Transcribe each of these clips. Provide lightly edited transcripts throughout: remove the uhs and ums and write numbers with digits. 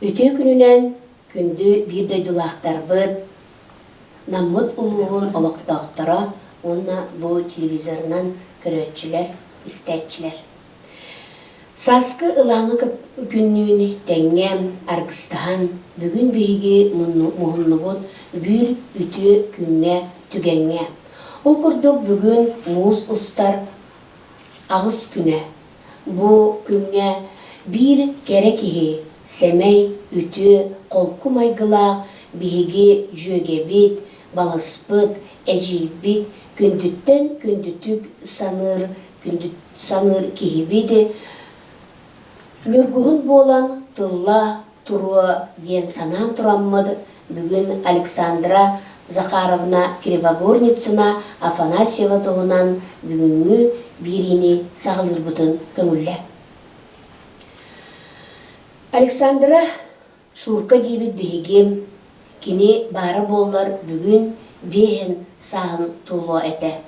Öte gününen kündü bir döydülaqtarbıt, namıt uluğun olaqtaqtara, onna bu televizorundan körötçüler, istəyçiler. Saskı ılağını günlüğünü dengem, argıstahan, bugün beygi muhunnubut bir ütü günne tügenge. O kurduk bugün muz ustar ağız güne. Bu günne bir gerek ihi, semey, ütü, kolku maygılaq, beygi jögebit, balaspıt, ecibit, gündütten gündütük sanır kihibidi. Mürguhun bolan tılla turuğa diyen sanan turammadı. Bugün Aleksandra Zakharovna Krivogornitsina Afanasьева toğunan bugünkü birini sağılır butun köngülle. Aleksandra şurka gibi bihigim kini bara bollar bugün behen sağın tulu ete.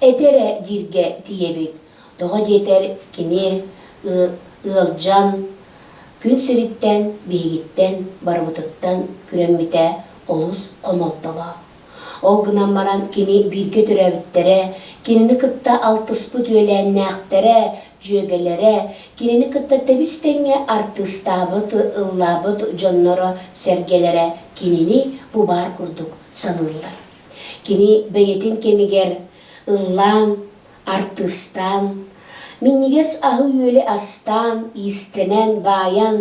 Etere dirge diyebit. Doğa yeter kini ılcan, gün seritten, bihigitten, barbıtıktan küremmite oluz komaltalaq. Ol gınan baran kini birge türebittere, kinini kıtta altıspı tüyelenneaktere, jögelere, kinini kıtta tebistenge artıstabıt, ıllabıt, jonnora, sergelere, kinini bu bar kurduk sanırlar. Kini beyetin kemiger, ıllan, artıstan, minniges ahı yöle astan, istenen bayan,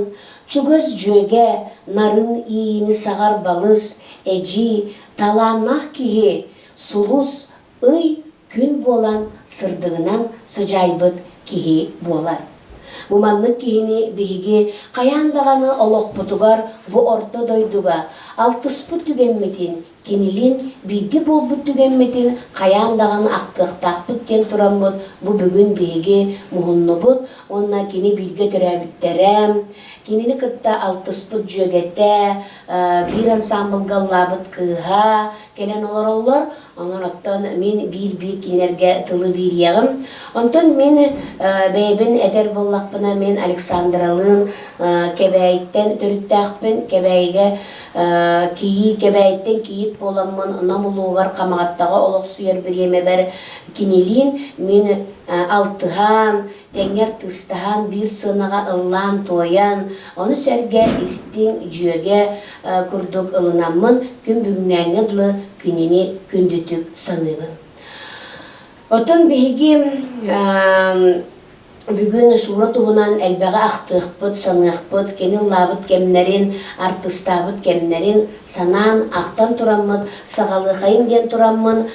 çugöz jöge, narın iyini sağar balız, eci, talannak kihi, sulus, ıy, gün bolan, sırdığınan sıcaybıt kihi bolar. Bu manlık kihini bihigi, kayandağını oloqputugar, bu orta doyduga, altıspıt tügenmetin, kinilin bilgi bolbut tügenmetin, kayandağını aqtıqtaqpıt den turamut, bu bugün bihigi muhunnubut, onna kini bilgi türebitterem, kinini kıtta altıspıt jögette, bir ensemble gallabıt kıha, gelen olur. Ondan men bir kinlerge tılı bir yağım. Ondan men beybin eter bollaqpına men Aleksandralın kebeyitten törüttaqpın, kebeyge kebeyitten kiyip bolamın namuluğar kamağattağa oluq suyer bir yeme ber kinilin men altıhan, tenger tıstahan bir sınağa ıllan toyan, onu serge istin jöge kurduk ılınamın gün bügnäňedli günini gündütük sanıbın. Otun behigim bugün şura tuğunan elbeğe aqtıqpıt, sanıqpıt, kenil labıt kemlerin, artıstabıt kemlerin sanan aqtan turammıt, sağalı xayın den turammın,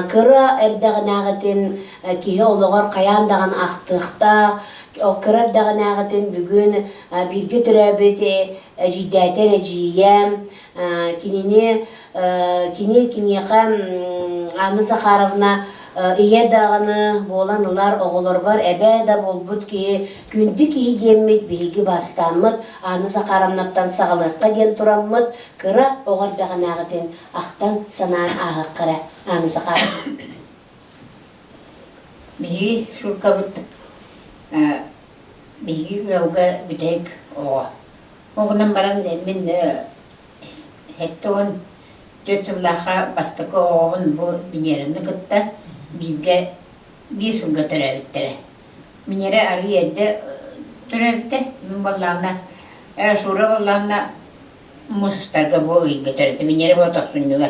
kıra erdağınağıtın kihe oluğar kayandağın aqtıqta, o kırar dağınağıtın bugün birgi türebeti ciddaten eciyem, kiniyekam Anna Zakharovna iya dağını bolanılar oğulurgar ebe da bolbut ki gündü ki gemmet bihigi bastanmıt Anna Zakharovna'dan sağlıqqa den turammıt kıra oğar dağınağıtın aqtan sanan ağı kıra Anna Zakharovna. Bihi şurka bıttık. Bihi gavga bütek oğa. Oğunun baran min hettoğun 4 yıllaqa bastıkı oğun bu binerini kıtta bizge 1 yılga törevittere. Minere arı yerde törevitte. Min vallağına şura vallağına musustarga bu ilge törevite. Minere bu otaksunluğa.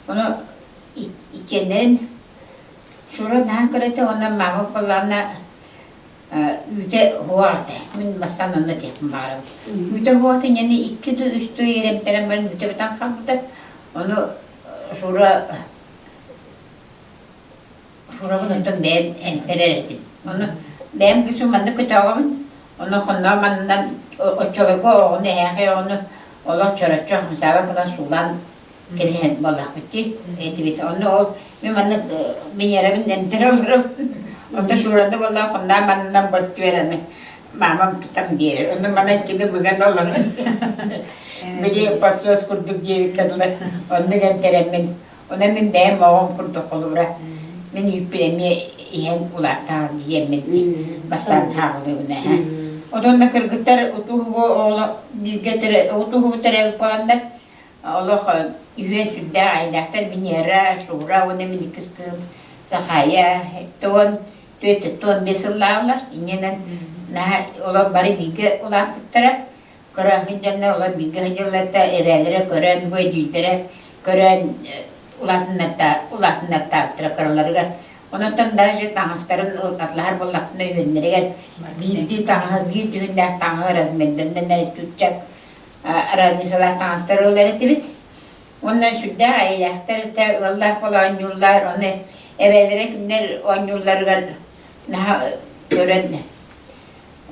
Onu ikenlerin şura nahan kırete ondan mahmuk vallağına üde huağıtı. Min bastan onunla tehtim bağırım. Üde huağıtı yani 2-3 yeremteren benim üde batan kalbıda. Onu şura bunun benim emterer ettim. Onu benim kısmım bana kötü oğlum. Onu konna benden o çoluk onu hehe onu Allah çörekçak misafir kılan sulan kedihen balak bitti. Etibit onu ol. Ben yeremin emterer olurum. Onda şurada vallahi konna benden batı vereni. Mamam tutam diye. Onu bana kedi bugün olur. Beni pasöz kurduk diye kadınlar. Onu emteremmin. Ona min benim oğum kurduk olur. Men yüpüremi ihan ulata diyemedi. Bastan tağlığına. Odonna kırgıtlar utuhu oğlu bir getire utuhu tere falanlar Allah yüven südde aylaklar binera şura o ne minik kıskım sakaya ton tüetse ton besillavlar inenen ola bari bilge ola kıttara kara hıncanlar ola bilge hıncanlarta evelere kören bu edilere kören ulatınlatta aktıra karalarıgar ondan daje tangasların atlar bollakna yüvenlerigar bildi tanga bir cühünler tanga razmenlerden nere tutacak araznisalar tangastarıları tibit ondan südde aylaklar ta Allah falan yollar onu evelere kimler on yollarıgar naha gören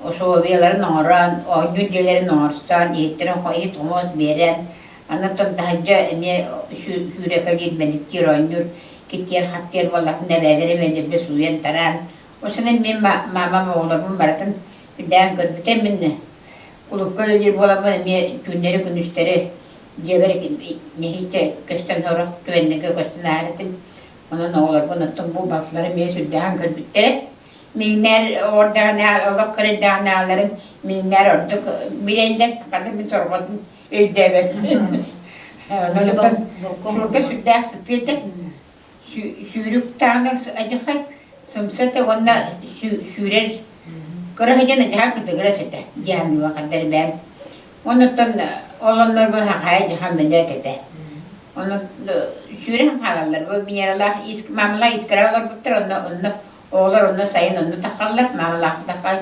o soğuyaların oran on yücelerin orsan yettiren koyit omuz beren anatan dahaca eme süreka girmedik tironyur kityer hatyer vallahi ne veremedi bir suyan taran o sene men mama oğlum baratın bir dan görbüten minne kulukka gir bolama me günleri günüsteri ceberek ne hiç kösten orak tüvendeki kösten ağrıtım onun oğlar bunun bu bakları me süddan görbütte minler oradan Allah kırdan ağların minler orada bireyler kadın bir sorgadın ödebet noluktan şurada süddan sıkıydı sürük tane acıkay sımsete ona sürer kırahıcana jahan kıdı kırasete jahan diva kadar ben ondan olanlar bu hakaya jahan mendet onu süren halallar bu minerallar mamla iskralar bitir onu oğlar onu sayın onu takallar mamla takay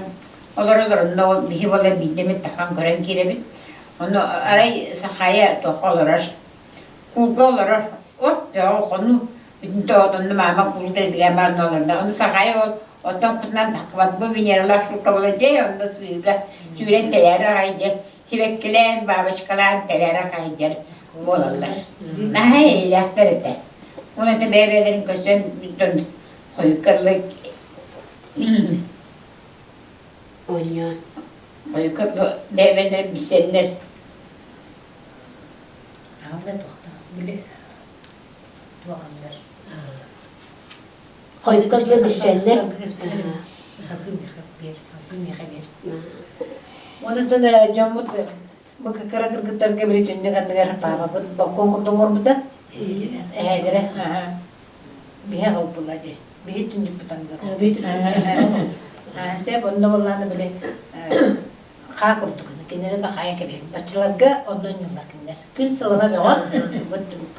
oğlar onu bihi valla bildiğimi takan gören kirebit onu aray sakaya tokalar kulgalar ot ya onu bütün doğduğunda mama kulga edilen barnalarda onu sakaya otan kutlan takvat bu minerallar şu kabul ediyor onu suyla süren telere kayacak tibekkilen babaşkalan telere kayacak bolallar nahe ilaklar ete onu da bebeğlerin köşen bütün koyukarlık Oynuyor. koyukarlı bebeğlerin bisenler Avret toxta, bile doğanlar. Koyukatlı bir senler. Ondan jamut bu kara kırgıtlar gibi tünde kandıgar baba bu konkur bu da eğlere bihe kalpuladı bihe tünde putangar sep onda vallahi bile ha kurduk kenara da haya gibi başçılarga ondan yollar kinler gün salana be var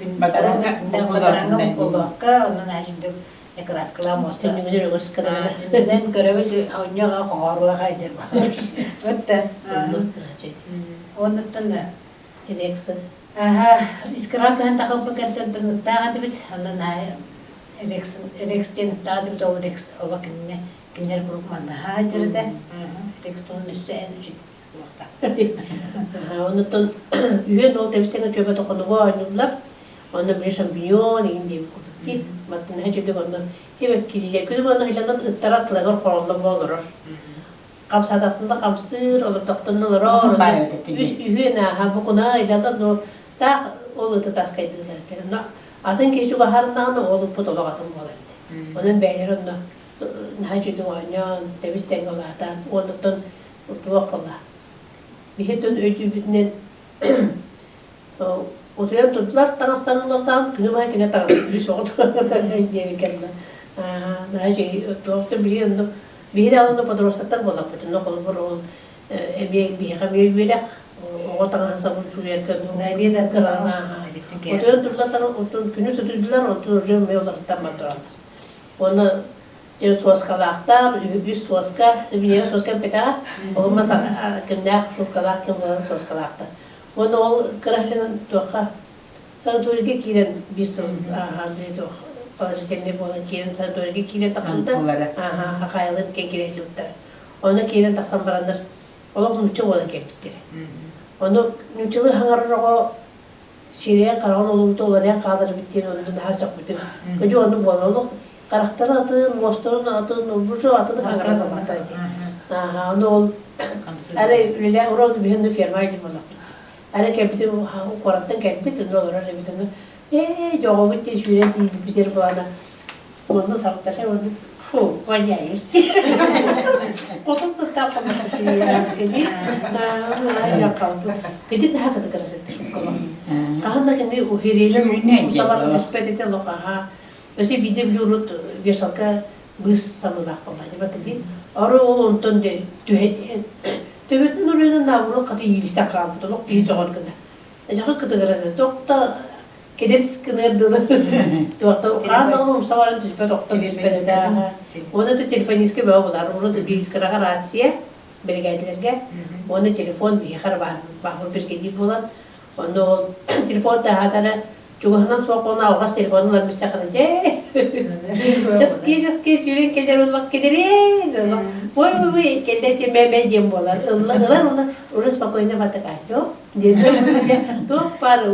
gün bataranga kulakka ondan ajinde ekras klamos da Tünümünü rögöskada. ben görevi onyaga horuğa kaydır Ötten. Ondan da Ereksin. aha iskara kan takıp bakarsan tağı bit ondan Rex tadı bit o Rex ola kinler kurukmanda hacırda Rex tonun üstü en uçuk vakta. Ondan üyen o temizleme çöpe dokunu oynuyorlar. Ondan bir şampiyon indiyim kurduk. Matin hacıdık ondan. Hep kille küdüm onu hilandan ıttaratlar koronda olur. Kapsadatında kapsır olup doktorun olur. Üyen ha bu kona hilandan o da olu da taskaydılar istedim. Atın keçi baharından olup potolog atın olaydı. Onun beyler ondan hacıdık oynayan temiz tengalardan ondan tutup ola. Bir hedon ödü bitinen oturuyor tuttular tanıstanlardan günü makine tanıdı bir sordu diye kendine. Daha şey doğru biliyorum. Bir de onu padrostaktan bola bütün ne olur bu bir kamyon bir o tanıhan sabun sürerken Ne bir de kalan. oturuyor tuttular oturuyor günü sürdüler oturuyor mevzular tamamdır. Onu diyor soskalarlar, üst soska, bir yere soska peta, olmaz kimler soskalar kimler soskalarlar. Onu ol kırahlenin toka. Sanatoryga kiren bir sıl hazır tok. Pazartesi bolan kiren sanatoryga kiren takımda. Aha, hakayalı kekirekli utar. Onu kiren takım barandır. Ola nuçu bolan keptir. Onu nuçulu hangarro Siriye karan olurdu olarak kalır bitti onu daha çok bitti. Koca onu bolan karakter atın, mostorun atın, burcu atın hangarro da. Aha, onu ol. Are öyle orada bir hende firmaydı bolan. Ada kapitin kuaratan kapitin no orang kapitin no, jogo bitti şöyle değil biter bu ana. Onu sakta şey onu Фу, воняешь. Потом состав поднахатили. Я калду. Где ты хаката красит шукала? Каханда кене ухирелен савар неспетете лохаха. Өсе биде блюрут вешалка быс самылах балады батыди. Ары ол онтон де төһет. Төбөт нурын навру каты илистә калды. Лок ки жогор кыда. Жогор кыда красит. Токта кедерс кынырдылы. Токта каандагым саварын түспе токта түспе да. Оны да телефонистке бау булар. Оны да бизкарага рация бригадаларга. Оны телефон бихар бар. Бахыр бир кедит болот. Оны телефон да хатара чугахнан соқона алгас телефонлар мистахана де. Jaski yürüyen keder olmak kederi. Ой, келдете меме дем болар. Ылар оны урыс спокойно батак айтё. Деді. То бар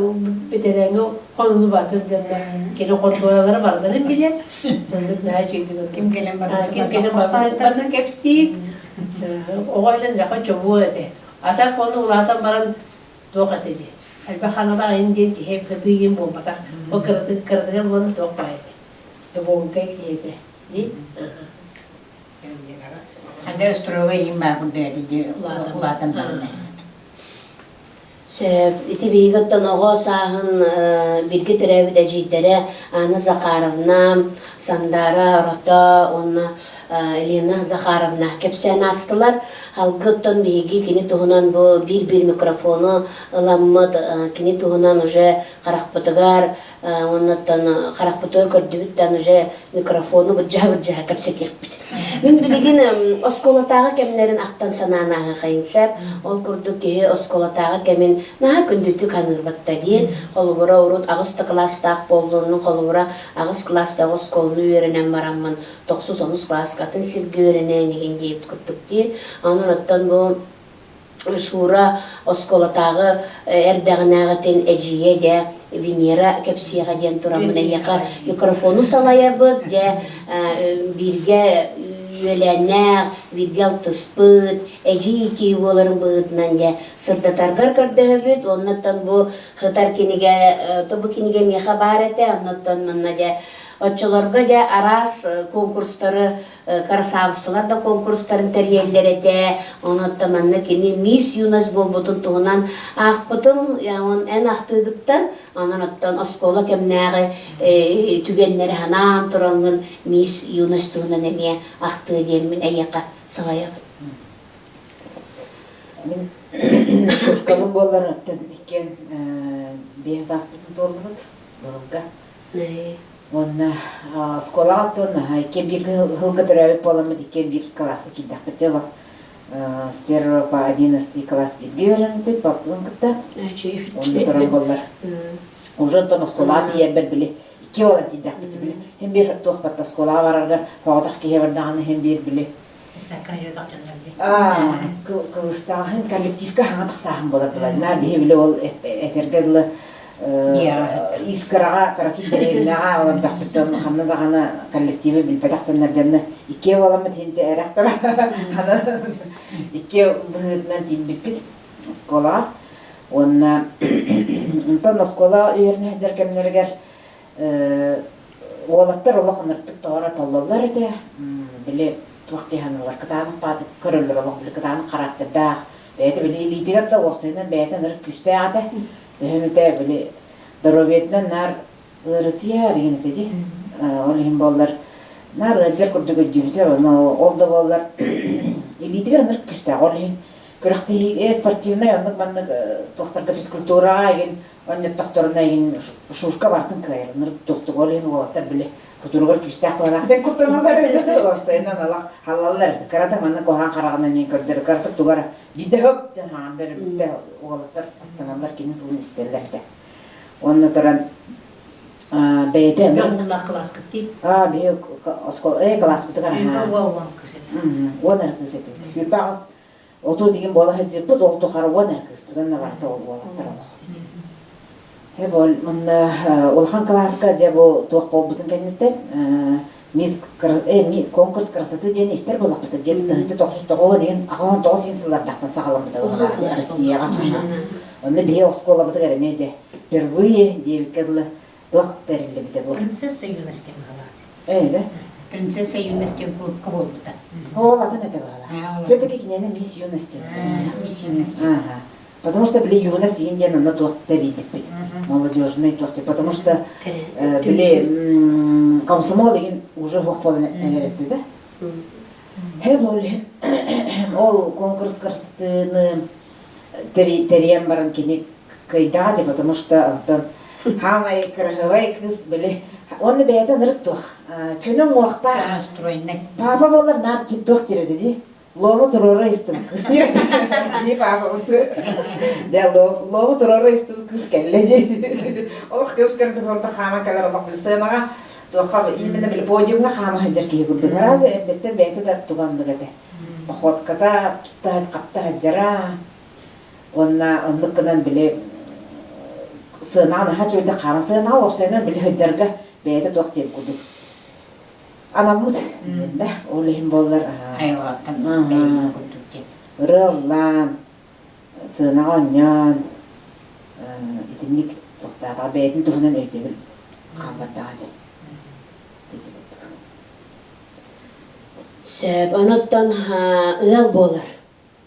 бетереңе конуну барды деді. Келе конторалары бар да биле. Ондук на чейди Ким келен бар? Ким келе бар кепси. Огайлан жака чобу эте. Ата кону улардан баран тока деди. Албаханада инден хеп кыдыйым болбатак. О кырды болду тока эте. Звонка киеде. Ди? Хадер строго им бабу dedi улатан барна. Сөп, ити бейгіттен оға сағын біргі түрәбі дә жейдері Аны Захаровна, Сандара, Рота, оны Елена Захаровна кепсен астылар. Алгыттен бейгі кені тұғынан бұл бір микрофону ыламмыд, кені тұғынан уже қарақпытығар, оннаттан қарақпытығар көрдібіттен уже микрофону бұджа кепсек екпіт. Мен білеген осколатағы кемлерін ақтан сананағы қайынсап, ол күрдік кеге осколатағы кемен наға күндіті қанырбатта дейін, қолыбыра ұрыт ағысты кластақ болуының қолыбыра ағыс кластағы осколыны өрінен барамын, 9-10 класс қатын сілгі өрінен еген дейіп күттік дейін. Анын оттан бұл шура осколатағы әрдағынағы тен әжие де Венера кепсияға ден тұрамын әйеқа микрофону салая бұд де бірге үйеленәк, виргал тыспыт, әжі еке боларын бұғытынан де сырдатарғар көрді өбіт, оннаттан бұл ғытар кенеге, тобы кенеге меха бар әті, оннаттан мұнна де отчыларға де арас конкурстары, қарасабысылар да конкурстарын тәрелер әті, оннаттан мұнна кені мис юнас бол бұтын тұғынан ақ бұтын, ән ақтығыттан, оннаттан оскола кемнәғі түгенлері ханам тұраңын мис юнас тұғынан әме ақтығы делмін әйеқа салайы. Мен шушкалым болар аттан екен бенз аспытын толды бұд бұлға. Онна сколаға тұнна, екен бір ғылғы түрәуіп боламыд, екен бір классы кедақ бітелі. С 1 по 11 класс бірге өрін бет, балтығын күтті. Онды тұран болар. Уже тұны сколаға дейі бір білі. Ке олар дейдақ біті білі. Хем бір тоқпатта сколаға барардар, қоғдақ кеге бардағаны хем бір білі. Кылыстағын коллективка хаңатық сағын болар бұлай. Нар бейі білі ол әтергерлі искыраға, каракиндерерінаға оламдақ біттін қамнадағаны коллективі білпәдақсанлар жанны ике оламыд хенте әрақтыра. Ике бұғытынан дейін білпет сколаға. Онтан скола үйеріне әдер кәмінергер олаттар олақ ұнырттық тоғара толлалар әді. Білі туақтиханалар кытағын падып, көрілер олық білі кытағын қарақтырдақ. Бәйті білі лидерап да опсайынан бәйті нырық күсті ады. Дөхіміті білі дұробетінен нар ұрытия арген етеді. Ол ең болар. Нар ұжыр күрді көддімсе, ол да болар. Лидер нырық күсті ағы ол ең. Көріқті спортивный, онық манны тоқтарға физкультураға еген, онет тоқтарына еген шушка бартын кайыр. Нырық тоқты ол ең олаттар білі. Күтіргір күсті ақпарақтен күттіналар өтеді. Осайынан алақ халалар. Қаратың манны қоған қарағынан ең көрдері. Қаратық туғара биді хөптен ғандары бітті олаттар күттіналар кенің бүгін істерлерді. Оны тұран бәйді Мен мұна класс күттейм. Бәйі класс біті қара. Онар күзеті біті. Күрпағыз оту деген бола хәдзеп бұд, ол тұқары онар күз. Бұдан барыта ол олаттар олық. Ол олхан класска же бұл туақ бол бұтын кәнеттен конкурс красоты ден істер болақ бұты. Деті тұхынчы 99 деген ағуан 9 сылдар дақтан сағалам бұты олға Россияға тұша. Оны бейе оскола бұты кәріме же впервые девикерлі туақ тәрілі біті бұл. Принцесса юностем ғала. Да? Принцесса юности клубка болду. Ол атын это бала. Все-таки кинене мисс юность. Мисс юности. Ага. Потому что, бли, юность индия на тух теридик быть. Молодежный тух. Потому что, бли, комсомол уже хохпал неректы, да? Хеболи. Ол конкурс карстыны терем баран кини кайдади, потому что Антон хамай краховай кыз били. Он не бейта нырып тух. Күнің уақта Стройный. папа болар нар кип тух тиреді ди. Лому турора истым кыз тиреді. Не папа болсы. Да лому турора истым кыз келле ди. Ол көпс көрді көрді хама калар олақ білсенаға. Туха именно били подиумга хама хаджар кие көрді. Разы эбдетте бейта да туганды гade. Походката туттахат қапта хаджара. Онна ындыққынан біле сынағын хачойды қамын сынағы опсайынан біле хаджарға бейті тоқтел күдік. Анамыд, деді, олейін болар. Айуаттан бәйін күлдікте. Рыллан, сынағы оньян, итінник тоқтаға бәйтін тұғынан өйте біл қамбаттаға де. Деті бұлдық. Сөп, оноттон ыл болар.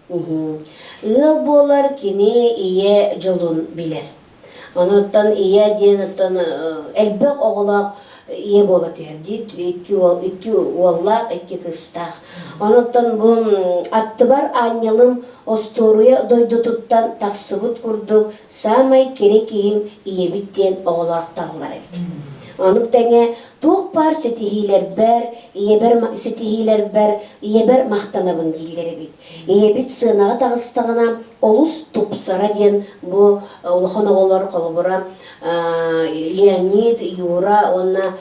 Ыл болар кини ие жолун билер. Оноттон ие ден оттон элбек оғылақ ие бола терди. Икки уоллақ, икки кыстақ. Оноттон бұл атты бар аннялым осторуя дойду туттан тақсыбыт күрдік. Самай керек ейім ие биттен оғылақ тағылар әбді. Анық тәңе туқ бар сетихилер бәр, сетихилер бәр, ебер мақтанабын дейілдері бит. Ебит сынаға тағыстығына олыс тупсара ден бұл ұлыған оғылар қолыбыра Леонид, Юра, онна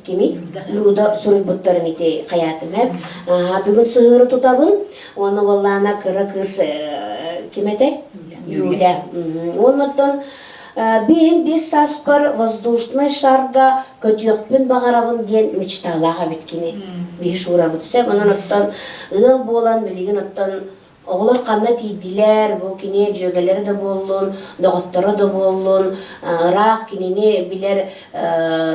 кеми? Люда сұрып бұттарын ете қаятым әп. Бүгін сығыры тұтабын, оны олана кірі кыз кеметі? Юля. Оннаттан бейім бес саспар воздушный шарға көтіөкпін бағарабын ден мечталаға біткені. Бейш ұра бұтса, мұнан оттан ұл болан, білеген оттан оғылар қанна тейділер, бұл кене жөгелері де болуын, доғыттары да болуын, ұрақ кенене білер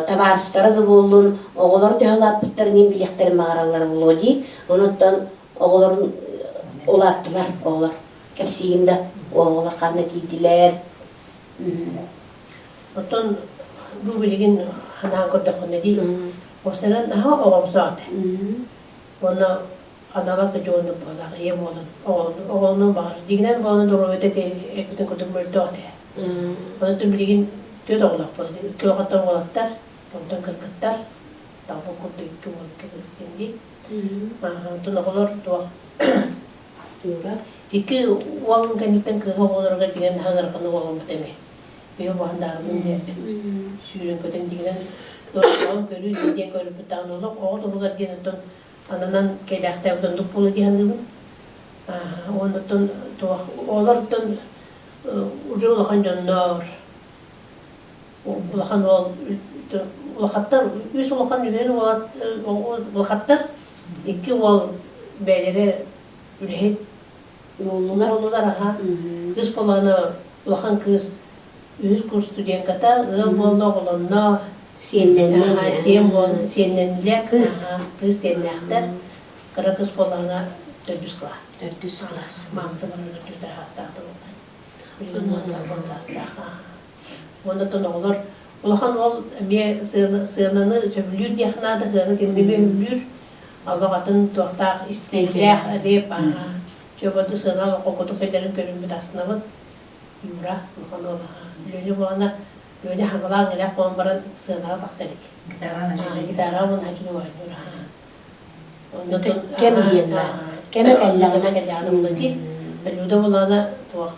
табарыстары да болуын, оғылар түйалап бұттарының білектерін бағаралар болу дей. Оныттан оғыларын олаттылар, оғылар. Кәпсейімді оғылар қанна тейділер. Оттон бұл білеген ханаған көрдіққында дей. Осынан оғам саады. Оны аналар көте оңдық болағы, ем оғылының бағыр. Дегінен боланы дұру өтеті әпітін көтің бөлді оғады. Онытын білеген төт оғылақ болды. Үкі оғаттан оғылаттар, оғылдан кіргіттар. Дағбыл көрді үкі болды кәгістенде. Онтын оғылар туақ. Екі оғылын кәнеттен кіға оғыларға деген хағырқыны оғылын бұтеме. Бүйі бағындағының дәрбін. Сүйрен көтен дегенен дұрыстығын көрі, неден көріп бұттағын олық. Оғылы бұғар ден ұттын ананан кәләқті әудындық болу дейіндігін. Оғылын олар ұттын ұжы ұлақан жоннар. Ұлақан ұлақаттар, үс ұлақан үйген ұлақаттар. Екі ол бәлері үлхет олулар. Кыз боланы ұлақан кыз үз курс студентката ыл болды оғылынна сенненлер кыз сеннәқтар қыры кыз боланы 400 класс. 400 класс. Мамты барыға жүрдер хастақты болды. Онытын оғылар ұлақан ол сыйынаны сөбілер дейхнады ғаны кемдеме үлір аллағатын туақтақ істейлер әреп жобады сыйынал қоқыты келдерін көрінбет астына бұд Юра, ұлақан олаға Лөне болана, лөне хамалаң әлек болан баран сыйынаға тақсарек. Гитара бұн әкіні ойнура. Кем дейін ба? Кемек әлләғына? Кемек әлләғына бұны дейін. Лөне болана туақ.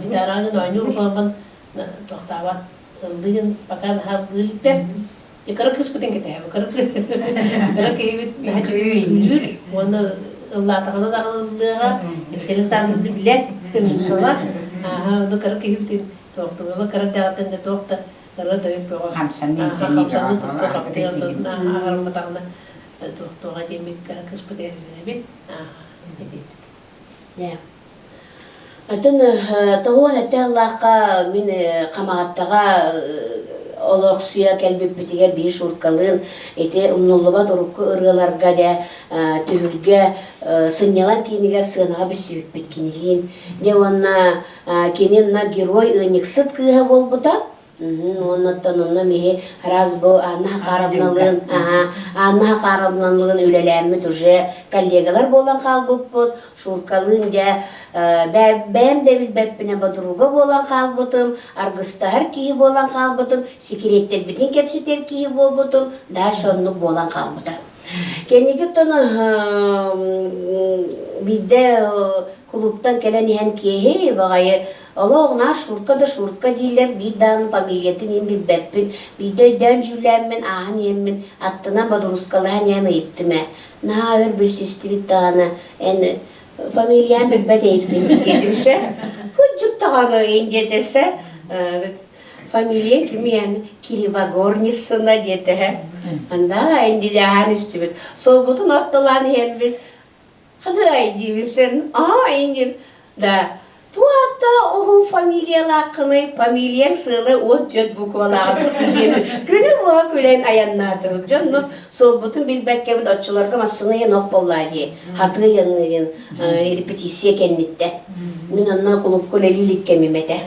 Гитараның ойнур болан туақтабат ылдығын бақан ғылықтер. Кыры кыз бұтын кетейбі. Кыры кейбіт үлір. Оны ыллатығына дағылығыға елсерік сандырды білет. Оны кыры кейбіттен Тоқтуғылы кірдіғаттен де тоқты ұры дөйіп бұға. Қамсаны ағарыматағына тоқтуға демек кірі кіз бұтерліне бет. Атын тағуан әтті Аллахқа мен қамағаттаға олоқсуя кәлбеппетігер бей шуркалын, эти умнуллыба дұрыққы ұрғыларға да түйілге сыннялан кейінігер сынаға бісібік біткенелін. Де онна кенен на герой ұнықсыт кыға болбыта, оннаттан онна меге раз бұл анна қарабналығын өлеләмет уже коллегалар болан қалбып бұд, шуркалын да бәм дәбіл бәппіне бадыруға болан қалбытым, арғыстағар кейі болан қалбытым, секреттер бітін кепсетер кейі болбытым, да шонлық болан қалбытым. Кенеге тоны бидде клубтан келен ен кейі бағайы олоғына шурка дейлер биддан фамилиятын ен бір бәппін, бидде өйден жүләммен, ағын еммен, аттынан бадырускалыған яны еттіме. На өр бір сесті біттағаны, әні фамилиян бір бәт ейтін дедімсе, күнчік тағаны ендетесе, фамилия кімі яны Киривагорнисына деді. Анда әнді де ағын үсті біт. Сол бұтын орталаны ем біт. Қыдырай деймісен, еңгем, да. Туатта оғын фамилиялақыны, фамилияң сылы 14 буквалағы тегені. Күні бұға көлен аяннатығы. Жонлық сол бұтын білбәкке бұд отчыларға масыны ен оқ боллады. Хаты ен репетисия кәннетті. Мен анна құлып көлелілік кәмемеді.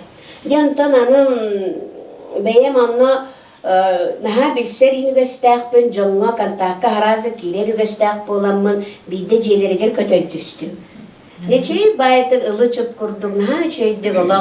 Дентон анын бәйем анна наға білсер инугастақпын, жоңға кантаққа харазы кейлер үгастақ боламын, бейді желергер көтен түстім. Нечей байтыр ылы чып күрдік, наға чөйдік олы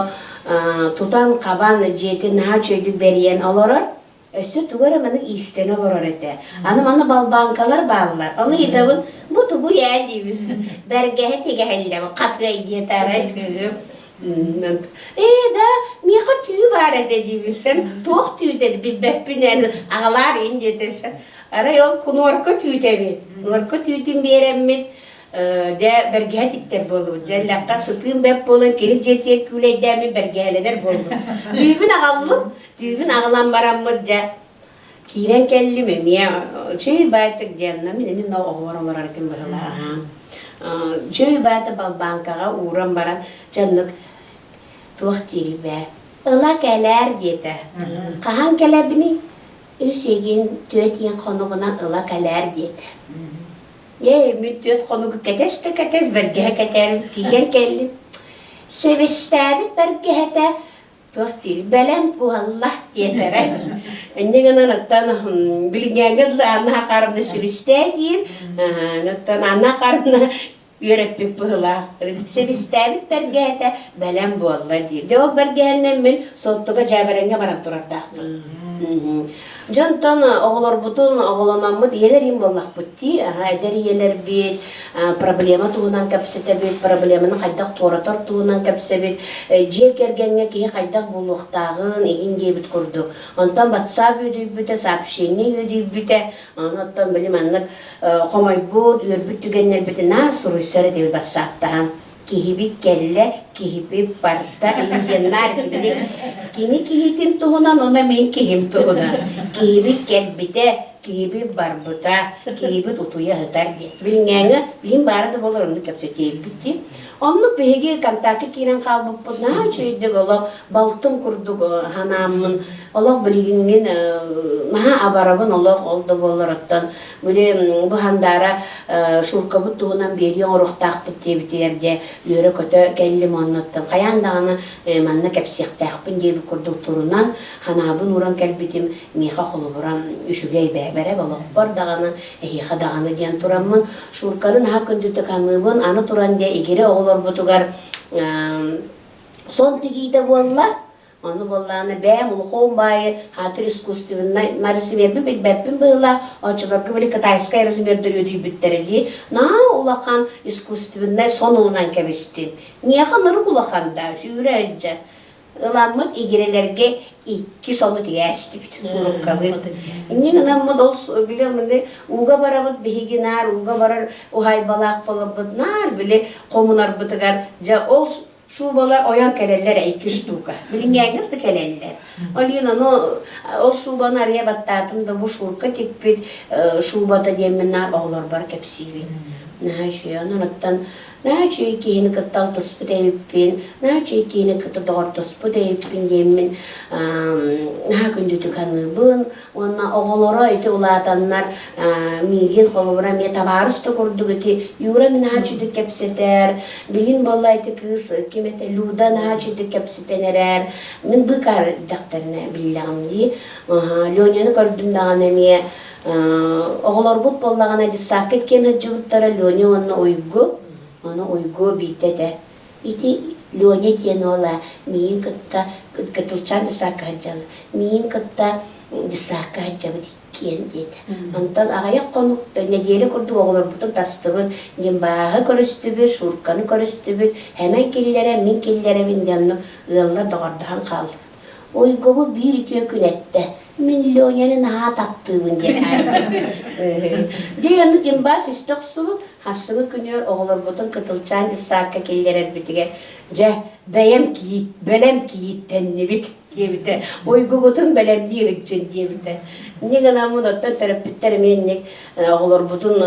тұтан қабан жеті наға чөйдік бәриен оларар, өсі түгір әмінің истен оларар әті. Аны балбанкалар бағылар. Оны едавын, бұ тұғы әдейбіз. Бәргәхе теге әлі, қатға идетары күгіп. Да, меқа түйі бар әді дейбізсен, тоқ түйі деді, бір бәппін әні ағалар ендетесін. Арай ол күн орқа түйі тәбет. Орқа түйітін береммет. Де бәргәтіктер болу. Жәлләққа сұтын бәп болын, келік жетер күлейдәмі бәргәледер болу. Түйбін ағалым, түйбін ағалам бараммыд жа. Кейрен кәлімі, мен чөй байтық дәнна, мен оғыр олар артын бұғыла. Чөй байты балбанкаға уран баран, жанлық туақ тері бә. Ыла кәләр деді. Қаған кәләбіні? Өсеген төт ең қонығынан ыла кәләр деді. Мен төт қонығы кәтес бәрге кәтәрім, тиген кәлім. Себестәбіт бәрге әті, туақ тері бәләм бұғаллах дедірі. Әнеген анаттан білгенгі анна қарымны себестә дейір, анаттан анна қарымны үйреппік бұғыла. Себестәбіт бәрге әті бәләм бұғалла дейір. Де ол бәрге әннен мен соттыға жабарыңа баран тұрардақпын. Жантан оғылар бұтын оғыланамыд елер ем боллақ бұтти, әдер елер бет, проблема туғынан кәпсеті бет, проблеманы қайдақ торатар туғынан кәпсе бет, жек әргенге кей қайдақ болуқтағын еген кейбіт күрдік. Онтан батсап өдей бүті, сообщение өдей бүті, оттан білім аннар қомай бұд, өрбіт түгеннер біті, на сұруйсары деп батсаптаған. Кихибик кәлі, кихибик барта, инденнар білді. Кені кихитім тұғынан, она мен кихим тұғынан. Кихибик кәлбіте, кихибик барбыта, кихибик ұтуя ғытар дед. Біліңәңі, білім барды болыр, оны көпсе кейбітті. Онлық бейге контакты керен қалбып бұдна, чөйдік олық балтын күрдік ханамын. Олық білігінген наға абарабын олық олды болыр оттан. Білі бұхандара шуркабыт туғынан берген орықтақ біттебітерде үйері көті кәлім оннаттан. Қаяндағаны манна кәпсияқтақпын дебі күрдік тұрынан ханабын уран кәлбітім меха қолы бұран үшігей бәбәрі олық бардағаны, әйеқа дағаны ден тұрамын. Шурканын ха күндіті қаныбын, аны тұран де егері оғылар бұтығар сон тігейді болла. Onu bollağını bəyəm, uluğun bayı, hatır iskustivinna, narısı verbi, bəlbəppin bıyla, açılarkı böyle Kıtayska yarısı verdiriyor deyip bittiredi. Na, ulağan iskustivinna son olunan kəbistin. Niye xanırı ulağan da, şüyürə öncə. Ilanmıd, igirelerge iki sonu tiyəsti bütün sorup kalır. İnne gınamıd ol, biliyorum, uğa baramıd bihiginar, uğa barar, uhay balaq balabıd, nar, bile komunar bıtıgar, ja ol, şubalar oyan keleller iki ştuka. Bilingengirdi keleller. Ol şubanı araya battadım da bu şurka tekbir şubada deminler oğlar var kepsivi. Ne şey anlattan Naçı kihini kıttal tosput eyüppin, naçı kihini kıtı doğru tosput eyüppin demin naha gündütü kanıbın, onna oğulara eti ulatanlar migin kolubura me tabarız da kurduk eti, yura mi naçı kepseter, bilin bolla eti kız, kimete luda naçı kepsetenerer, min bıkar daktarına billağım diye, Lönyanı gördüm dağın emiye, oğular but bollağına dissak etken hıcı buttara Lönya ona uygu bitete. İti Lönya diyen ola, miyin kıtta kıtılçan dissak hıccalı, miyin kıtta dissak hıccalı diyen dedi. Ondan ağayak konukta, ne diyeli kurduk oğular butun tastıbın, bağı körüstübü, şurkanı körüstübü, hemen kellere, min kellere binden ığıllar doğardahan kaldı. Uygumu bir iki gün etti. Min Lönya'nın ha taptığımın diye. Diyanı gimbas istoksulu, hasını künüyor oğulur butun kıtılçan disakka keller elbitige. Beyem ki, belem ki tenni bit diye bite. Uygu gutun belem diyerikçen diye bite. Ne kadar mudottan terapitler menlik oğulur butun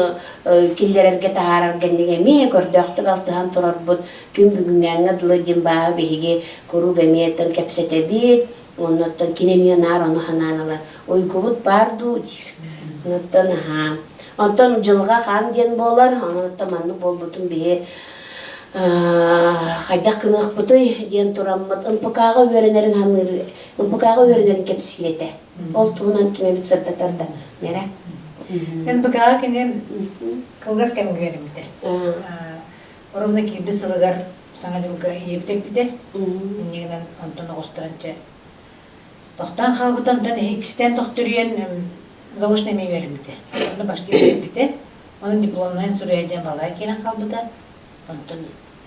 keller erge taharar gennige miye gördöktük altıhan turar but. Gün bugünden adılı gimbağı behige kuru gemiyetten kepsete bit. Ondan kinemiyonar onu hananalar. Uygubut bardu dir. Ondan jılga kan diyen bolar, ondan mannu bolbutun bihe hayda kınık butuy diyen turammat. Impıkağı öğrenerin hanır, impıkağı öğrenerin kepsilete. Ol tuğunan kime bit sırdatarda. Nere? Ben bakağa kene kılgas kem güverimde. Orumda kirli sılıgar sana jılga yebitek bide. Negen Antona Ostaranca. Doktan kalbıdan ikisten doktoruyen zavuş nemi verimde. Onu başlayıp bide. Onun diplomdan süreyeceğim balay kene kalbıda. Ondan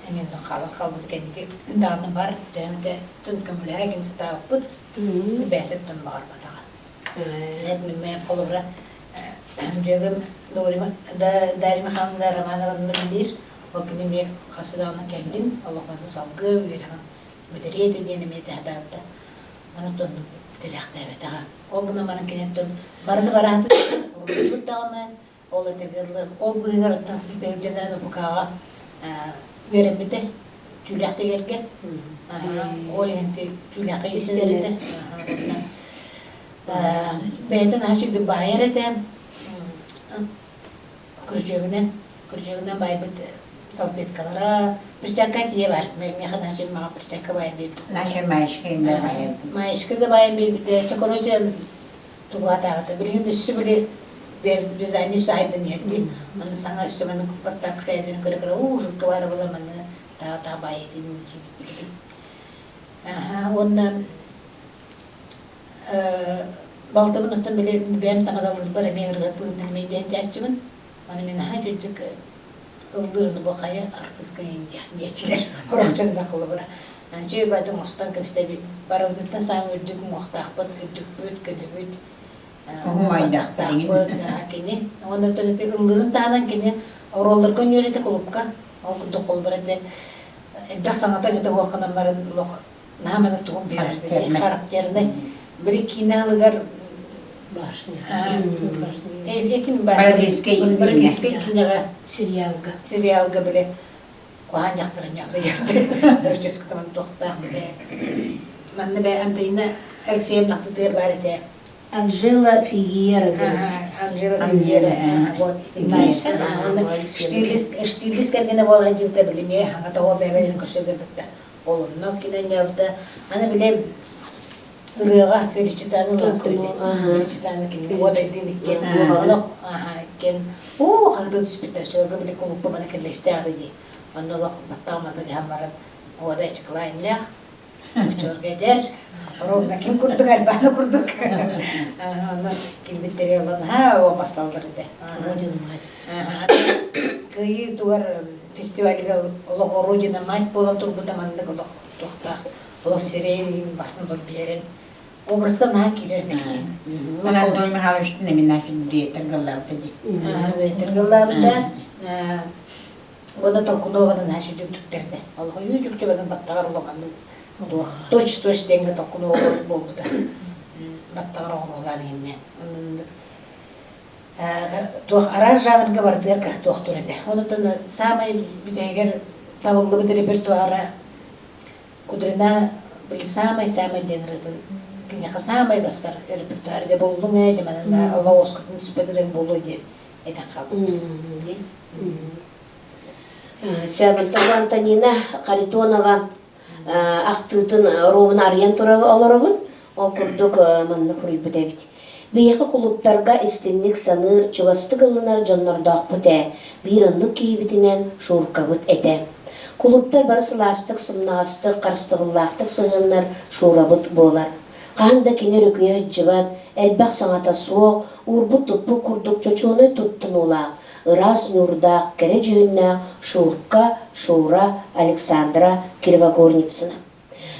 eminden kalbıda kendiki dağını var. Dönemde tüm kömülüğe kimse dağıpıd. Behtet tüm bağır batağa. Hep mümmeye kolubra. Jögüm doğru da derimi hanımlar Ramanavan'ın bir. O günün bir kasıdağına kendin. Allah bana salgı veremem. Müderiye dediğini miydi hadavda. Onu döndüm. Direkte evet ağa. O gün amanın kenettim. Barını barahatı. Bu dağına. Ola tegirli. O bıygarıdan bir jeneralı bu kağa. Veremedi. Tüylakta gelge. Ola henti tüylakta isterdi. Beyden haşık bayar etem. Kırcığından baybıt salpetkalara birçaka diye var. Ben kadar şimdi bana birçaka bayım bir. Naşır mayışkayım ben bayıldım. Mayışkı da bayım bir de çakoroca tuğat ağıtı. Bir gün üstü bile biz aynı şahiden yedim. Onu sana üstü bana basak kayadını kırı kırı şurka var bulamanı ta bayedin için bildim. Ondan baltamın ötten bile benim tamadalır bara ben ırgat bugün meyden açımın. Onu men ha jüdük ıldırını bakaya arkıska geçiler. Oraqçanda kılı bura. Yani şey badın ostan kimste bir baravdıktan sonra ördük muhtahbat ördük büt ködübüt. Ohumaydak kini. Ondan sonra te ıldırın tanan kini orollar kon yörete kulupka. O kudu kol bura de bir sanata gide hoqanan baran loq. Namana tuğum berer de karakterine bir iki nalıgar Ekin Brazilske kinega serialga bile kohan jaktıran yaptı. Dörtçüs kıtamın tohta bile. Manne be antayına Alexey'e naktı der barete. Angela Figueira. Angela Figueira. Stilist kergene bolan jivte bilmiyor. Hanga tawa bebeğin kaşıdı bitti. Oğlum nokkinen yaptı. Hani bile Rığa Felicita'nın laktırdı. Felicita'nın kimi o da edin iken. Iken. Hangda düspütter şöyle bile konukpa bana kirleşti ağrıdı. Onu da battamadı hamaran. O da çıklayın ne? Uçur gider. Orada kim kurduk albana kurduk. Ondan kilbitleri olan o masaldırdı. Kıyı duvar festivali de Allah Rodina mat bolan turbuda mandık Allah tohta. Allah sireyin başında bir yerin. Obrazka nah kirerdik. Bana dönme halıçtı ne minna şu diye tergallabdı di. Tergallabdı. Bana talkunovadan her şey döktürdi. Allah yücük çabadan battagar olamandı. Toç denge talkunova boldu da. Battagar olaman yine. Туох араз жанрга бардыр ка туох турады. Онутон самый бидегер табылды бит репертуара кудрина бил самый денратын. Кине самый бастар репертуарда болдуң эди менен Алла оскутун спедрен болду деп айтан калды. Сәбәттән Антонина Харитонова актытын ровын арыян турабы олорабын. Ол курдук манны курый бит. Бейхи клубтарга истинник саныр, чугасты кылынар жоннордоқ бұте, бир оннук кейбітінен шуыркабыт эте. Клубтар бар сыластық, сымнағастық, қарстығыллақтық сығыннар шуырабыт болар. Қағында кенер өкүйе жыбат, әлбәқ саңата соқ, урбут тұтпу күрдік чочуыны тұттын ола. Ырас нұрдақ, кәрі жүйіннақ, шуырка, шуыра, Александра Кривогорницына.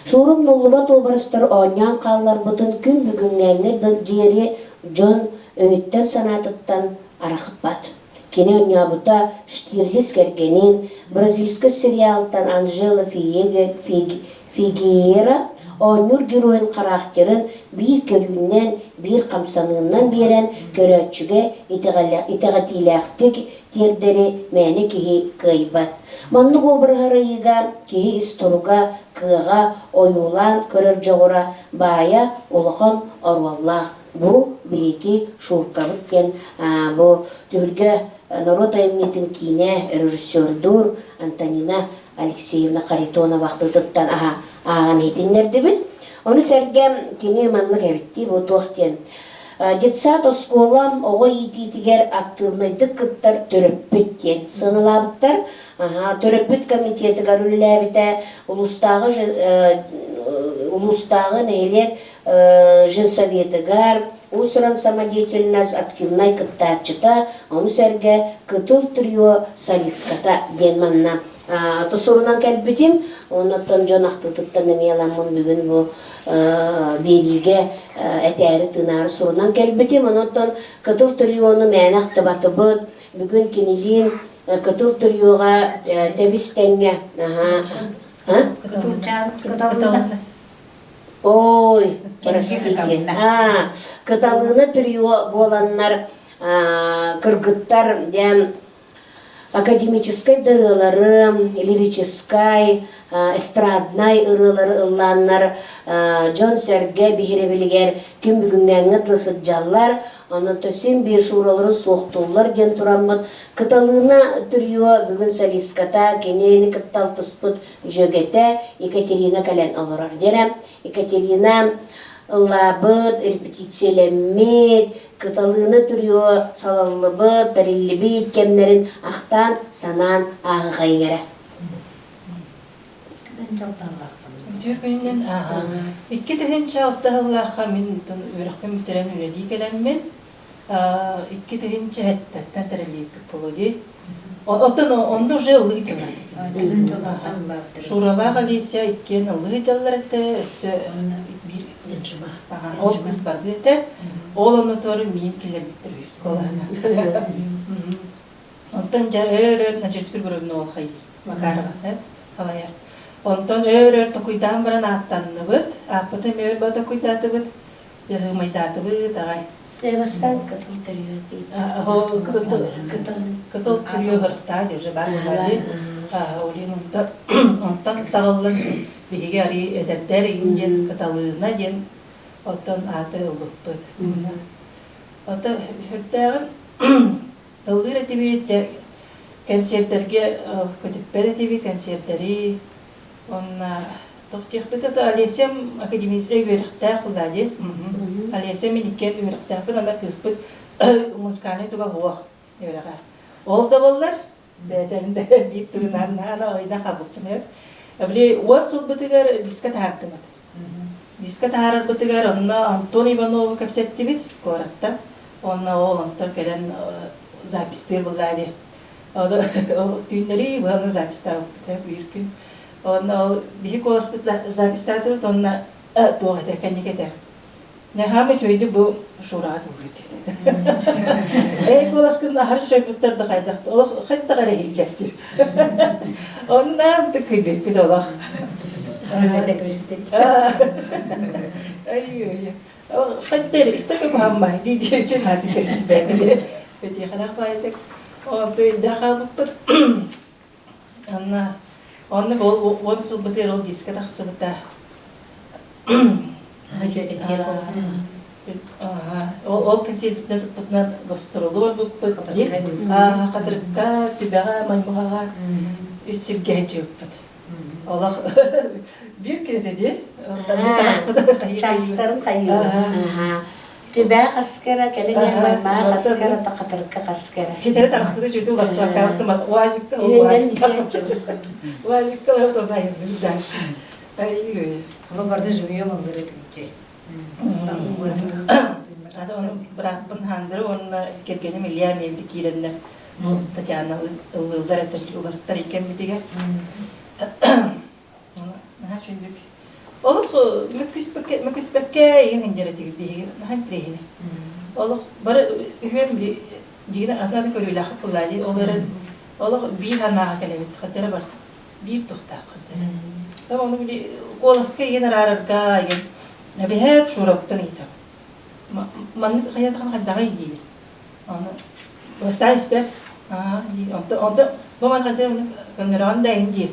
Шурум нуллуба тобарыстар онян қаллар бұтын күн бүгінгәңі дері жон өйттен санатыттан арақып бат. Кене оня бұта Штирлис кергенин, бразильскі сериалтан Анжела Фигейра онюр героин характерин бир көрүүнен, бир камсанынан берен көрөтчүге итегатилактик тердери мәне кихи кыйбат. Манны гобыргарыйга, кихи исторуга, кыга, оюлан, көрөр жоғыра, бая, улахан, орваллах. Бу бейки шуркабыткен, бу түрге народ айымнетін кейіне режиссердур Антонина Алексеевна Харитонова вақтыдыттан аған етіңдерді біл. Оны сәргем кене манны кәбітті бу туақтен. Детсат осколам оға ететігер активнайды кыттар төрөппіттен. Сынылабыттар, төрөппіт комитеті гарулләбіті улустағы нәйлер женсоветігар, усыран самодеятельность активнай кыттачыта, оны сәрге кытыл түріо солиската ден манна. Тосорунан кәлбітім, онаттан жон ақтылтыптан әмеламын бүгін бұл бериге әтәрі тынары сорунан кәлбітім, онаттан кытыл түріоны мән ақты баты бұд, бүгін кенелін кытыл түріоға тәбістәңе. Кытылчан, Ой, простите. Кыталыны түріо боланнар кыргыттар, академической дырылары, лирической, эстрадной ырылары ылланнар, Джон Серге бихиребилигер күн бүгүнгән ытлысыт жаллар, анын төсен бир шуралары соқтулар ген тураммыт. Кыталына түріо бүгін солиската, кенені кытталтыспыт жөгете Екатерина кален олырар дерем. Екатерина лабыт, репетициялеммет, кыталыны түріо салалыбыт, тариллибит, кемнерин ақтан, санан ағы қайгері. Жөкөнен икки тегенче алтыгыллаха мен үрөкпен битерен үлели келенмен икки тегенче хеттен терелип болуди. Отон онда уже ылы жылдар. Шуралага лесе иккен ылы жылдар те бир ол кыз бар дете. Ол оны тору мен келе биттир школаны. Онтон жа значит бир бирөбүн ол хай. Макарова, халаяр. Онтон өр токуйдан баран аттанныбыт, аппыты мөр ба токуйдатыбыт, жығымайдатыбыт, ағай. Бастан кытыл түріо дейді. Кытыл түріо ғырықтады, уже бар болады. Онтон сағылын біреге ари әдәптер инген кыталығына ден, онтон аты ұлықпыт. Онтон хүрттағын ұлғыр әтебет, концерттерге көтіппәді әтебет, концерттері, онна тоқтиқпыты Алесем академиясы үйріқтақ ұлады. Алесем менекен үйріқтақпын, ана кыспыт музыканы туға ғуақ үйріға. Ол да болар, бәтәрінде бейт тұғынарына ана ойна қабықпын өп. Әбіле, он сыл бұтығар дисқа тағырттымады. Дисқа тағырыр бұтығар, онна Антон Ивановы көпсетті бет, қорақта. Онна ол антон кәлен запистер бұлады. Түйіндері бұғаны запистар бұйыркін. Он бихи колоспыт запистатыр, онна тоға тәкәнне кетер. Нәхамы чөйді бұл шураты үрдеді. Эй коласкын ахар шөйбіттарды қайдақты, ол қайда қарай елгеттір. Оннан да көйбек бет олақ. Ай-ой-ой. Қайда істі көп хамбай, дейді үшін хаты керсі бәділі. Peti kadar baydık. O da kalıp Anna on sıbıtı o diske de sıbıtı. O konseptne tutna gastrolog bu pıtı. Kadırka tibara maymağa üsülge çok. Allah bir kere dedi. Çastарын кайы. Түбә хаскара, кәлеңе майма хаскара, тақатырка хаскара. Хиtere тарасыда жүдü вакытта кавтым. Уазикка. Уазикка лавто байын. Даш. Ай. Ола барды жуйом алыр эти. Ада onu bırakpın handır, onunla kergeni milyar mevli kirenler. Tatjana ılıllar ettir, ularttar iken bitiger. Naha çündük. Oluk müküsbekke yin hencereti gibi, naha trehine. Oluk bara ühen bir dine atladı körü lakıp kullaydı. Oluk bir hanaha kelebet, hattara bart. Bir tuhta hattara. Ama onu bile kolaska yin ararka yin. Nabihat şuraptan itam. Man hayatkan kadar iyi. Ana basta ister. Onda bu man kadar kanıran da indir.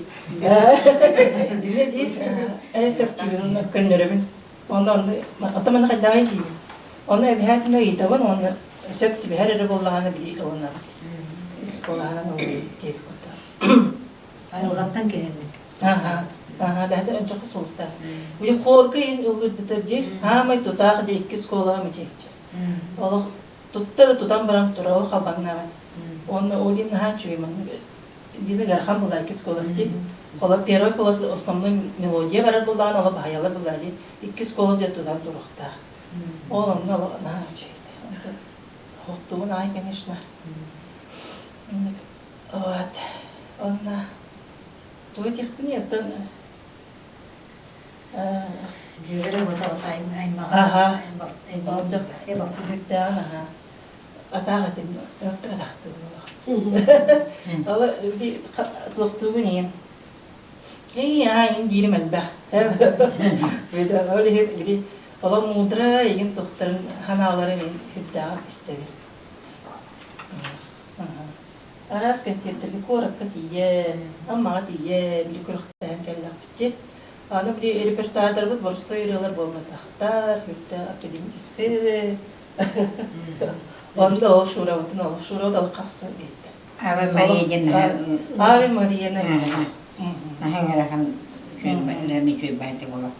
Ne diyorsun? Septimin kanırımın. Ondan ataman kadar iyi. Ona ebihat ne iyi tavan ona septi bir her yere bollağına bir ona. İskollağına ne oluyor diye kota. Ayılgattan gelendik. Daha önce kısalttı. Bu korkayın olur bitirdi. Ha mı tutar diye iki skola mı çekti. Allah tuttu tutan bırak tura o kaban ne var. Onu olin ha çünkü diye garham bular iki skolası değil. Ola первый класс основной мелодия var bulan ola bayalı bular. İki skola ya tutan durukta. Oğlum ne ola ne çekti. Hotuğun ay genişne. Evet. Ona то этих нет. Жүйері ота аймаға. Ага. Эбақ. Büyükten aha. Atağa dedim. Örtüne taktı. Allah di tuğtuğun yin. İyi ya yin girim elbah. Ve de öyle hep gidi. Allah mudra yin doktorun hanaların hüdda istedi. Aras konseptleri korak katiye, ama katiye bir kuruktan kellak bitti. Ana bir repertuarlar var, borçta yürüyorlar bolma tahtar, hütta akademik onda o şuravatın o şuravat al kalsın gitti. Ave Maria cennet. Ave Maria ne? Naha garakan şöyle şöyle baytık ola.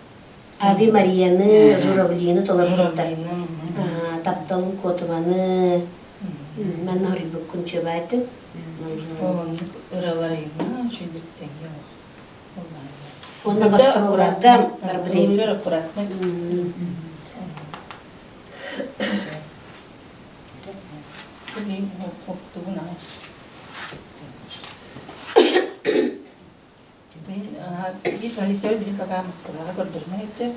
Ави Марияны, журавлины толар журтар. Журавлины. Тапталын котуманы. Мен хорибук күнчө байтым. Onun ıralarıyla şöylükten yok. Onda gastrollarda var bileyim. Oluyor akurat. Bileyim koktuğuna. Bir tane sev bir kakağımız kadar gördürme ettir.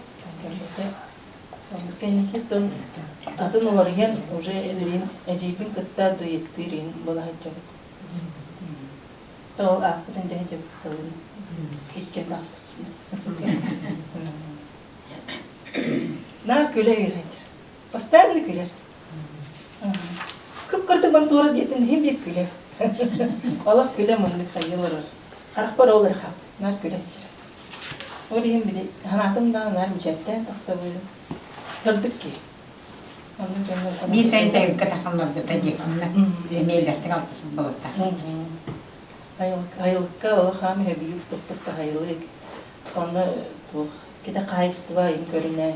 Kendiki ton tatın olarken уже ellerin acibin kıtta duyettirin bana hacabet. Tol akıtın cahacabet tolun. Kitken dastır. Na küle girecek. Постоянно küler. Kıpkırtı bantura diyetin hem bir küler. Allah küle manlık sayılır. Akbar olur ha. Na küle girecek. Orayım bile hanatımdan nar mücadden taksabıyım. Hırdık ki. Bir sayın sayın katakanlar da tecekimle. Emeğlerden altısı bu balıkta. Hayılıkka o ham büyük topukta hayılık. Onu bu kita kayıstıva in görünen.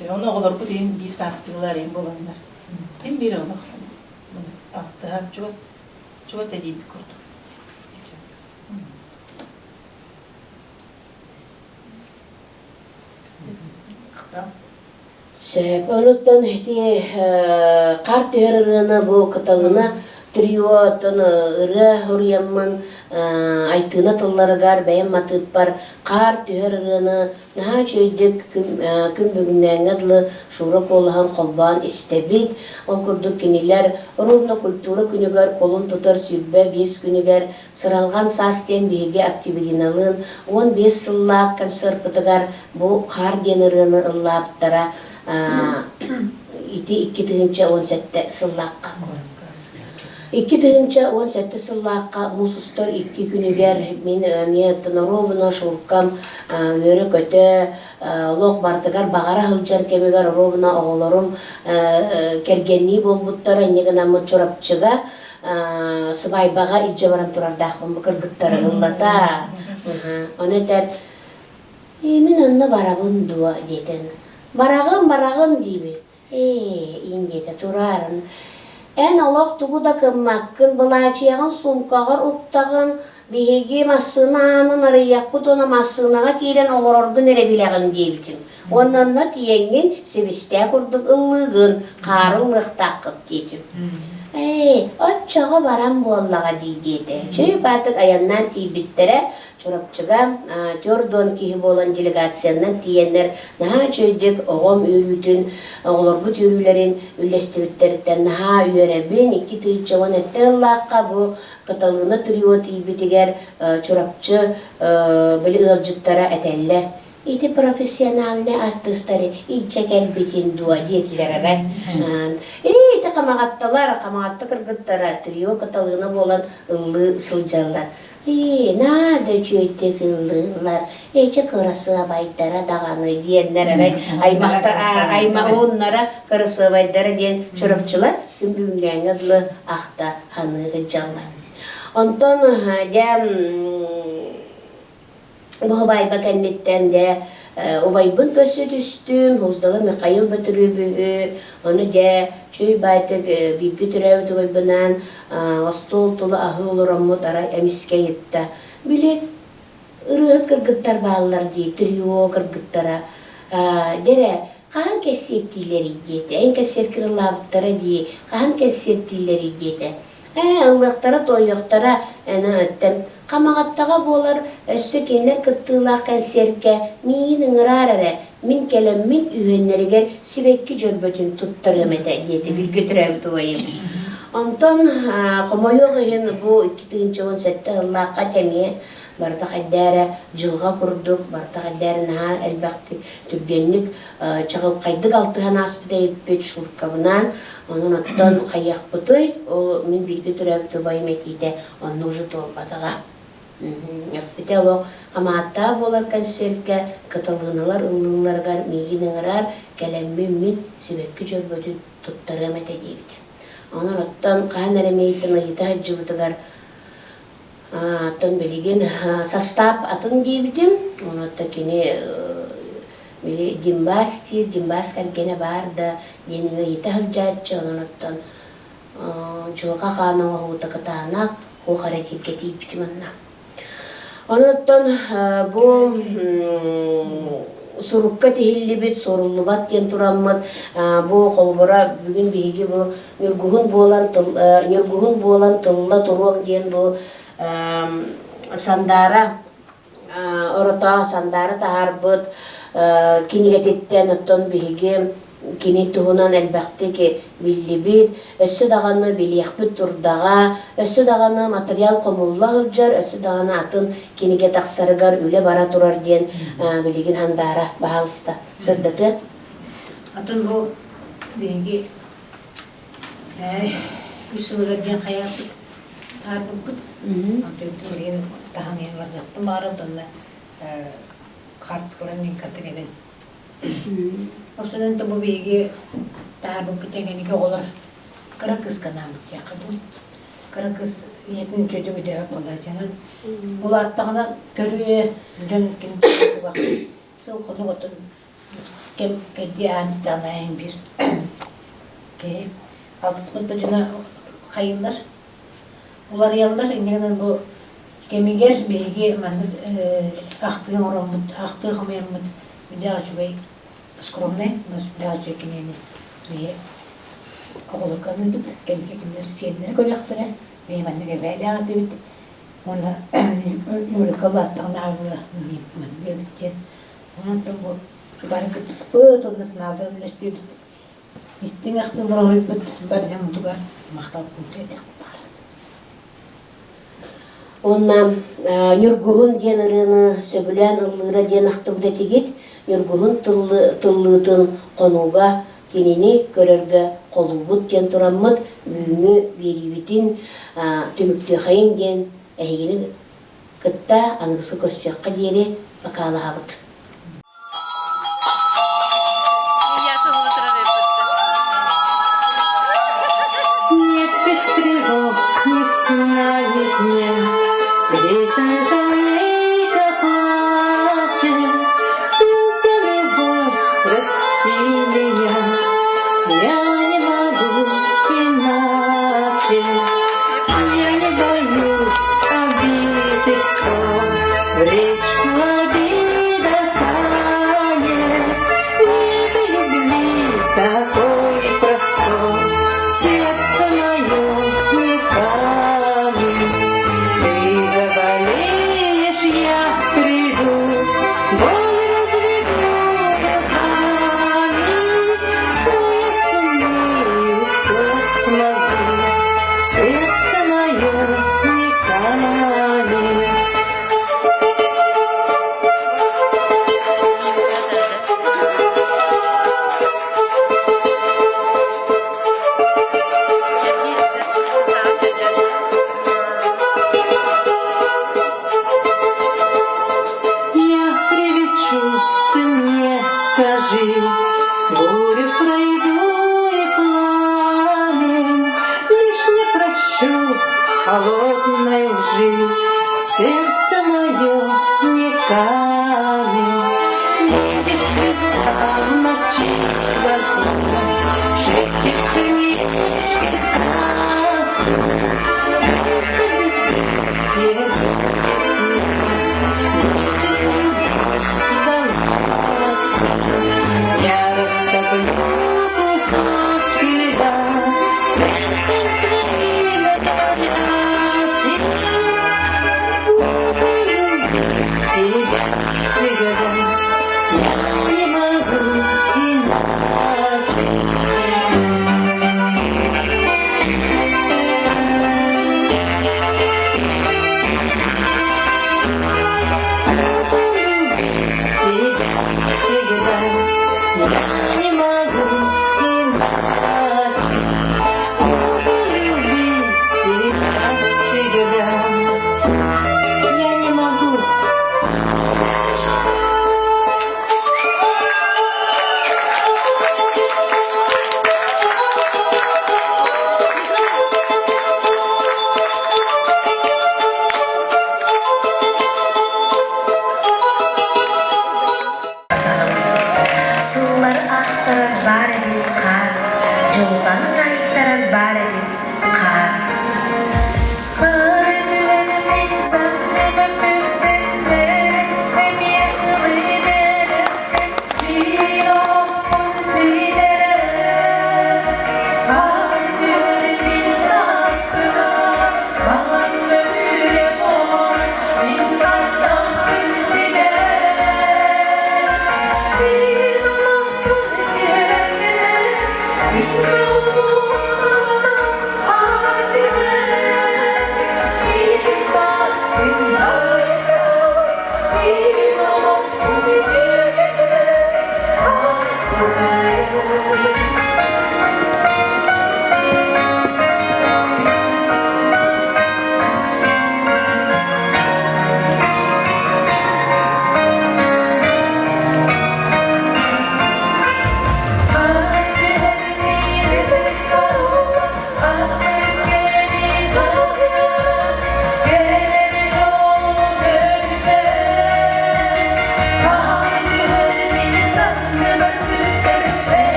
Ne onu olur bu deyin bir sastılar in bulanlar. Hem bir olur. Altta çoğuz edip kurdu. Сөп, онуттан қар түйеріріні бұл қыталына трио, ыры хұрыямын айтына тылларыгар бәйім матып бар қар түйеріріні наға чөйдік күн бүгіннен әділі шура қолыған қолбан істебет. Ол күрдік кенелер ровно культура күнігер қолын тұтар сүрбе 5 күнігер сыралған састен бейге активилиналын 15 сыллақ консерпытыгар бұл қар деніріні ыллаптара ити 2-17 сыллаққа Икки тыгынча 17 сыллааққа мусустар 2 күнүгер мен робуна шуркам өрө көтө олох бартыгар багара хылжар кемегер робуна оголорум кергенни болбуттар эннегенамы чорапчыга сыбайбага илже баран турардаакпын бу кыргыттары ыллата. Онетер мен онна барабын дуа детен. Барагым диби. Индете турарын. Эн олох тугу да кыммаккын былачыягын сумкагар уктагын биһиги массынаанын арыякпыт она массынага киирен олороргун эре билегин диибитим. Оннанна тиеңин себистэ курдук ыллыгын каарылыктаккып диитим. Отчого барам буоллага диидиэте. Чөй батык аяннан тиибиттере чорапчыга төрдон киһи болан делегациянан тиеннер наха чөйдүк огом үйрүтүн олорбут үйрүлерин үлестибиттериттен наха үйөребин 2 тыйчаван эттеллаакка бу каталыына трио тиибитигер чорапчы били ылжыттара этеллер. Ити профессиональный артисттары итче келбитин дуа диетилеререк. Ити камагатты кыргыттара трио каталыына болан ыллы сылжарлар. Нада чөйттек ыллылар, эче кырысы абайттара даганы диеннер аймакта оннара кырысы абайттара диен чорапчылар күнбүнгәңе дылы ахта ханы жаллар. Онтон Бухабайба кәннеттен де обайбын көсі түстім, ұздалы Михаил бітірі оны де чөй байтық бейгі түрәуді обайбынан остол тұлы ағы олыр омыд ара әміске етті. Біле ұрығыт кыргыттар бағылар дей, трио кыргыттара. Дере, қаған кәсеттейлер едеті, ән кәсет кірілабыттара дей, қаған кәсеттейлер едеті. Ыллықтара, тойықтара әні өттім. Камагаттага болар өссө кенлер кыттыылаах консерке миин ыңыраар эре мин келем мин үйөннеригер сибекки жөрбөтүн туттарым эте диэти билгөтүрөбүт убайым. Онтон комоюк иһин бу 2017 ыллаакка темие барта хайдара жылга курдук, барта хайдара наha элбакти түбгенник чагылкайдык алтыхан аспыта иппет шуркабынан онун оттон кайякпыты ол мин билгөтүрөбүт убайым этиде онну уже толбатыга. Бите олох камаатта болар консертке каталыналар ыллыларгар мигиныңырар келеммин мин сибекки жөрбөтүн туттарым эте дейбите. Онун оттон каан эремейтин ыйыта жыбытыгар атын билигин состав атын дейбитим. Онутта кини били димбас кергене барда дениме ыйыта хылжаатчы онун оттон жылга хаанага хута катаанак хухаретипке тийбитим анна. Онуттан бу сурукка тихиллибит, соруллубат тен тураммат, бу холбора бүгүн биги бу нюргухун болан тылла туруам ден бу сандара орота сандара тахарбыт кинигететтен оттон биги кини туһунан элбэхтики биллибит, өссө даганы билиэхпит турдага, өссө даганы материал комулла хылжар, өссө даганы атын киниге тахсарыгар үле бара турар диен билигин хандара баалыста. Сырдаты? Атын бу биги үсүлгөр диен хаятык тарбыкпыт. Атын турин тахан еңлардаттым барымдынна картскаларын картыгебен. Обсаден бу биги тарбыкпыт эгениге олар кыракыс канамыт якыбы. Кыракыс етін чөтүгү деп болай жанан. Бул аттагына көрүе жөн кин сыл конуготун кем кедианстана эң бир. Ке алтыспытта жана кайындар. Улар ялдар эңгенен бу кемигер биги мандык актыгын оромут, акты хамыямыт. Бидага чугай скромный, но сюда чекинени. Ми оголоканы бит, кемдер сеннер коняктыра. Ми мандык вэля атыбит. Онда юрикалаттан авы ман бебитчен. Онда бу барыкыт спыт, онда сналдар лестибит. Истин актындар орыпыт, бар жамутугар мактап кутет. Онна нюргухун ден ырыны сөбүлән ыллыра ден ақтыбыда тегет, нюргухун тыллытын конуга кинини көрөргө колубут ден тураммыт бүгүнгү берибитин түмүктөхайын ден эйгини кытта аныгысы көрсөккө диери бакалаабыт. Нет без тревог, ни сна, ни дня, где-то жалейка плачет. Ты за любовь прости меня, я не могу иначе. Я не боюсь обид и ссор, в речку обида канет. Небо любви такой простор, сердце мое не камень. Ты заболеешь, я приду, боль разведу руками. Что я сумею, все смогу, сердце мое не камень. Я прилечу, ты мне скажи, бурю пройду и пламень, лишь не прощу холодной лжи, сердце мое не камень. Видишь, звезда в ночи зажглась, шепчется нежки сказки. Это безделье нас, я растоплю кусочки льда, сердцем своим горячим. Буду любить тебя всегда, я не могу иначе. Всегда я не могу иначе. Буду любить тебя всегда. Я не могу иначе. Sular aktarar bare bir kar, Jolgan aytarar bare bir kar. Kar düvenin zanne başırtende, hem yasılı derinde, bir oğun sidere. Kar düvenin saskına, bağın ömüre boy, bin kardan bin sidere.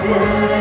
Thank